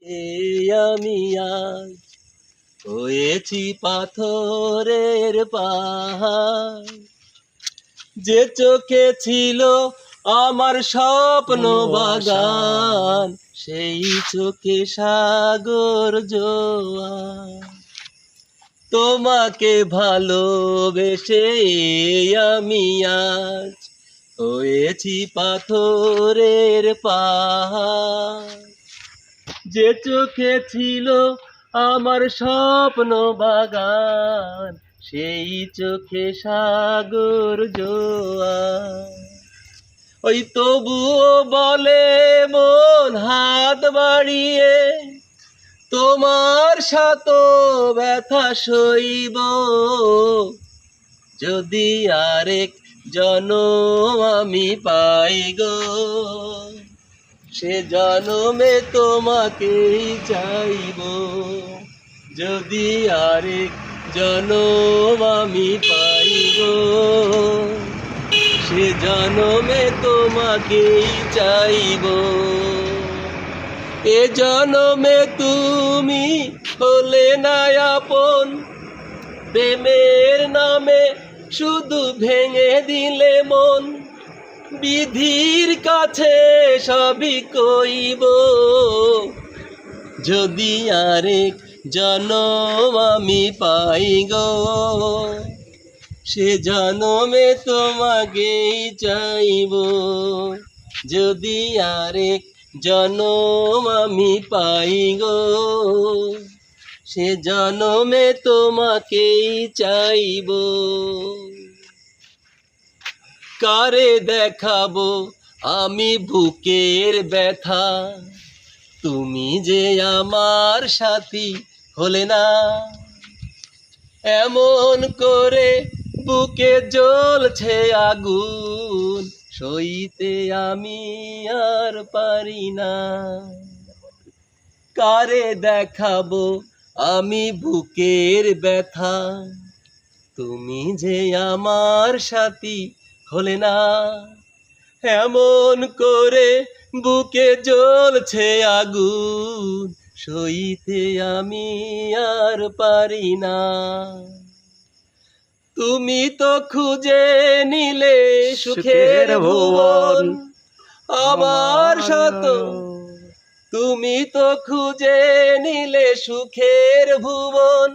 আমি আজ হয়েছি পাথরের পাহাড়, যে চোখে ছিল আমার স্বপ্ন বাগান, সেই চোখে সাগর জোয়ার। তোমাকে ভালোবেসে আমি আজ হয়েছি পাথরের পাহাড়, যে চোখে ছিল আমার স্বপ্ন বাগান, সেই চোখে সাগর জোয়ার। ওই তবুও বলে মন হাত বাড়িয়ে, তোমার শত ব্যথা সইব, যদি আরেক জনম আমি পাই গো, সে জনমে তোমাকেই চাইব। যদি আরেক জনম আমি পাই গো, সে জনমে তোমাকেই চাইব। এ জনমে তুমি হলে না আপন, প্রেমের নামে শুধু ভেঙে দিলে মন। বিধির কাছে সবই কইব, যদি আরেক জনম আমি পাই গো, সে জনমে তোমাকেই চাইব। যদি আরেক জনম আমি পাই গো, সে জনমে তোমাকেই চাইব। কারে দেখাবো আমি বুকের ব্যথা, তুমি যে আমার সাথী হলে না। এমন করে বুকে জ্বলছে আগুন, সইতে আমি আর পারি না। কারে দেখাবো আমি বুকের ব্যথা, তুমি যে আমার সাথী হলে না। এমন করে বুকে জ্বলছে আগুন, সইতে আমি আর পারি না। তুমি তো খুঁজে নিলে সুখের ভুবন আমার শত, তুমি তো খুঁজে নিলে সুখের ভুবন।